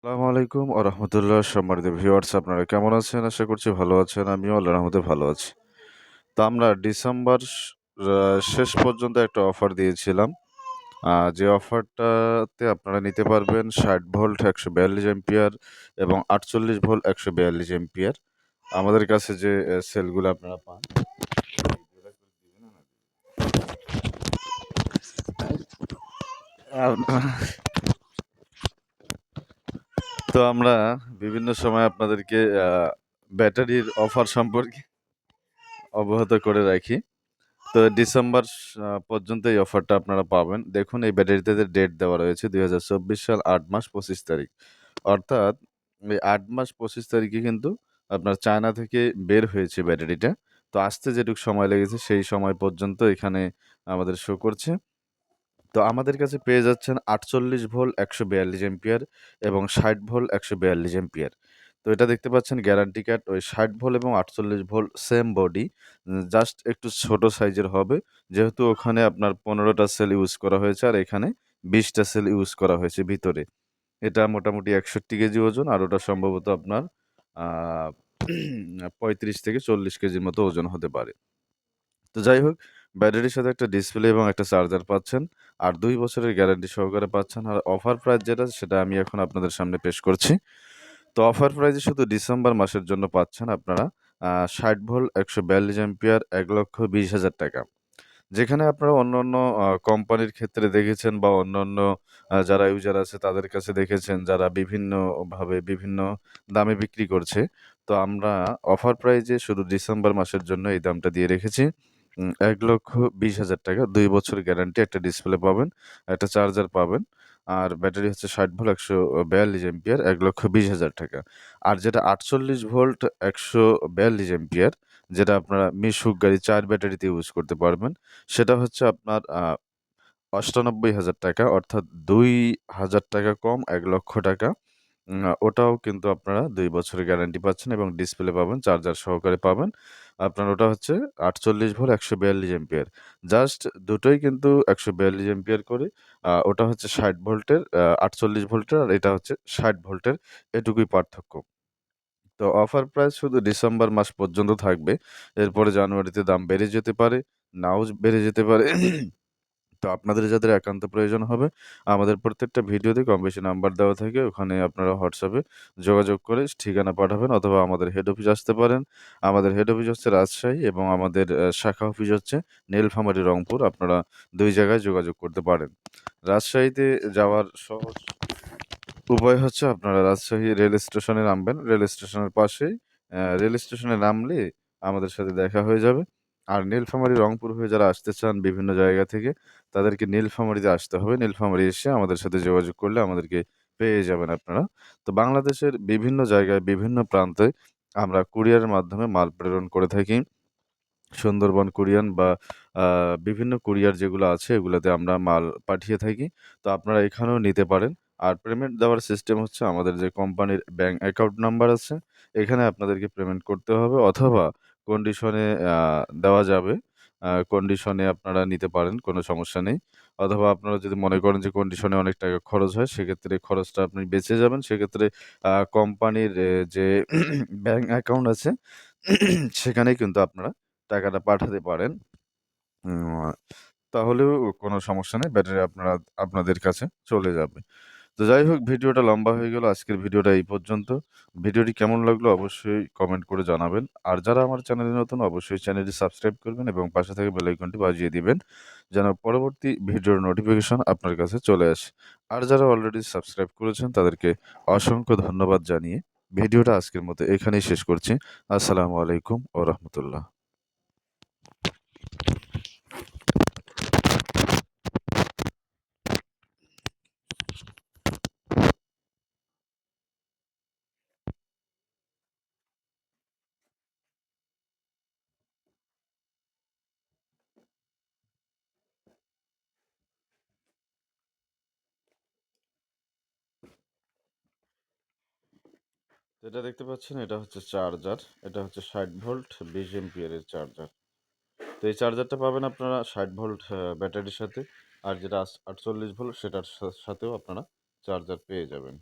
আসসালামু আলাইকুম রহমতুল্লাহ। সম্মানিত ভিউয়ার্স, আপনারা কেমন আছেন? আশা করছি ভালো আছেন। আমিও আল্লাহর রহমতে ভালো আছি। তো আমরা ডিসেম্বর শেষ পর্যন্ত একটা অফার দিয়েছিলাম। যে অফারটাতে আপনারা নিতে পারবেন ৬০ ভোল্ট ১৪২ অ্যাম্পিয়ার এবং ৪৮ ভোল্ট ১৪২ অ্যাম্পিয়ার। আমাদের কাছে যে সেলগুলো আপনারা পান, তো আমরা বিভিন্ন সময় আপনাদেরকে ব্যাটারির অফার সম্পর্কে অবগত করে রাখি। তো ডিসেম্বর পর্যন্ত এই অফারটা আপনারা পাবেন। দেখুন, এই ব্যাটারিতে ডেট দেওয়া রয়েছে ২০২৪ সাল ৮ মাস ২৫ তারিখ। অর্থাৎ এই ৮ মাস ২৫ তারিখে কিন্তু আপনার চায়না থেকে বের হয়েছে ব্যাটারিটা। তো আসতে যেটুকু সময় লেগেছে সেই সময় পর্যন্ত এখানে আমাদের শো করছে। তো আমাদের কাছে পেয়ে যাচ্ছেন ৪৮ ভোল্ট ১৪২ অ্যাম্পিয়ার এবং ৬০ ভোল্ট ১৪২ অ্যাম্পিয়ার। তো এটা দেখতে পাচ্ছেন গ্যারান্টি কার্ড ওই ৬০ ভোল্ট এবং ৪৮ ভোল্ট সেম বডি, জাস্ট একটু ছোট সাইজের হবে। যেহেতু ওখানে আপনার ১৫ টা সেল ইউজ করা হয়েছে আর এখানে ২০ টা সেল ইউজ করা হয়েছে ভিতরে। এটা মোটামুটি ৬১ কেজি ওজন আর ওটা সম্ভবত আপনার আ ৩৫ থেকে ৪০ কেজির মতো ওজন হতে পারে। তো যাই হোক, ব্যাটারির সাথে একটা ডিসপ্লে এবং একটা চার্জার পাচ্ছেন। আর ২ বছরের গ্যারান্টি সহকারে পাচ্ছেন। আর অফার প্রাইস যেটা সেটা আমি এখন আপনাদের সামনে পেশ করছি। তো অফার প্রাইসে শুধু ডিসেম্বর মাসের জন্য পাচ্ছেন আপনারা ৬০ ভোল্ট ১৪২ অ্যাম্পিয়ার ৳১,২০,০০০। যেখানে আপনারা অন্যান্য কোম্পানির ক্ষেত্রে দেখেছেন বা অন্যান্য যারা ইউজার আছে তাদের কাছে দেখেছেন যারা বিভিন্নভাবে বিভিন্ন দামে বিক্রি করছে। তো আমরা অফার প্রাইজে শুধু ডিসেম্বর মাসের জন্য এই দামটা দিয়ে রেখেছি। ৳১,২০,০০০, ২ বছর গ্যারান্টি, একটা ডিসপ্লে পাবেন, একটা চার্জার পাবেন। আর ব্যাটারি হচ্ছে ৬০ ভোল্ট ১৪২ অ্যাম্পিয়ার ৳১,২০,০০০। আর যেটা ৪৮ ভোল্ট ১৪২ অ্যাম্পিয়ার, যেটা আপনারা মিশুক গাড়ি ৪ ব্যাটারিতে ইউজ করতে পারবেন। সেটা হচ্ছে আপনার ৳৯৮,০০০, অর্থাৎ ৳২,০০০ কম ৳১,০০,০০০। ওটাও কিন্তু আপনারা ২ বছরের গ্যারান্টি পাচ্ছেন এবং ডিসপ্লে পাবেন, চার্জার সহকারে পাবেন। আপনার ওটা হচ্ছে ৪৮ ভোল্ট ১৪২ অ্যাম্পিয়ার। জাস্ট দুটোই কিন্তু ১৪২ অ্যাম্পিয়ার করে। ওটা হচ্ছে ৬০ ভোল্টের, ৪৮ ভোল্টের, আর এটা হচ্ছে ৬০ ভোল্টের। এটুকুই পার্থক্য। তো অফার প্রাইস শুধু ডিসেম্বর মাস পর্যন্ত থাকবে। এরপরে জানুয়ারিতে দাম বেড়ে যেতে পারে, নাও বেড়ে যেতে পারে। তো আপনাদের যাদের একান্ত প্রয়োজন হবে, আমাদের প্রত্যেকটা ভিডিওতে কম বেশি নাম্বার দেওয়া থাকে। ওখানে আপনারা হোয়াটসঅ্যাপে যোগাযোগ করে ঠিকানা পাঠাবেন অথবা আমাদের হেড অফিস আসতে পারেন। আমাদের হেড অফিস হচ্ছে রাজশাহী এবং আমাদের শাখা অফিস হচ্ছে নীলফামারী, রংপুর। আপনারা ২ জায়গায় যোগাযোগ করতে পারেন। রাজশাহীতে যাওয়ার সহজ উপায় হচ্ছে আপনারা রাজশাহী রেল স্টেশনে নামবেন। রেল স্টেশনের পাশেই রেল স্টেশনে নামলে আমাদের সাথে দেখা হয়ে যাবে। আর নীলফামারী, রংপুর হয়ে যারা আসতে চান বিভিন্ন জায়গা থেকে, তাদেরকে নীলফামারীতে আসতে হবে। নীলফামারী এসে আমাদের সাথে যোগাযোগ করলে আমাদেরকে পেয়ে যাবেন আপনারা। তো বাংলাদেশের বিভিন্ন জায়গায়, বিভিন্ন প্রান্তে আমরা কুরিয়ারের মাধ্যমে মাল প্রেরণ করে থাকি। সুন্দরবন কুরিয়ান বা আ বিভিন্ন কুরিয়ার যেগুলো আছে এগুলাতে আমরা মাল পাঠিয়ে থাকি। তো আপনারা এখানেও নিতে পারেন। আর পেমেন্ট দেওয়ার সিস্টেম হচ্ছে আমাদের যে কোম্পানির ব্যাংক অ্যাকাউন্ট নাম্বার আছে, এখানে আপনাদেরকে পেমেন্ট করতে হবে অথবা কন্ডিশনে দেওয়া যাবে। কন্ডিশনে আপনারা নিতে পারেন, কোনো সমস্যা নেই। অথবা আপনারা যদি মনে করেন যে কন্ডিশনে অনেক টাকা খরচ হয়, সেক্ষেত্রে খরচটা আপনি বেঁচে যাবেন। সেক্ষেত্রে কোম্পানির যে ব্যাংক অ্যাকাউন্ট আছে সেখানেই কিন্তু আপনারা টাকাটা পাঠাতে পারেন। উম তাহলেও কোনো সমস্যা নেই। ব্যাটারি আপনাদের কাছে চলে যাবে। তো যাই হোক, ভিডিওটা লম্বা হয়ে গেল। আজকের ভিডিওটা এই পর্যন্ত। ভিডিওটি কেমন লাগলো অবশ্যই কমেন্ট করে জানাবেন। আর যারা আমার চ্যানেলে নতুন অবশ্যই চ্যানেলটি সাবস্ক্রাইব করবেন এবং পাশে থাকা বেল আইকনটি বাজিয়ে দিবেন যেন পরবর্তী ভিডিওর নোটিফিকেশন আপনার কাছে চলে আসে। আর যারা অলরেডি সাবস্ক্রাইব করেছেন তাদেরকে অসংখ্য ধন্যবাদ জানিয়ে ভিডিওটা আজকের মতো এখানেই শেষ করছি। আসসালামু আলাইকুম ওয়া রাহমাতুল্লাহ। যেটা দেখতে পাচ্ছেন এটা হচ্ছে চার্জার। এটা হচ্ছে ৬০ ভোল্ট ২০ অ্যাম্পিয়ারের চার্জার। তো এই চার্জারটা পাবেন আপনারা ৬০ ভোল্ট ব্যাটারির সাথে। আর যেটা ৪৮ ভোল্ট সেটার সাথেও আপনারা চার্জার পেয়ে যাবেন।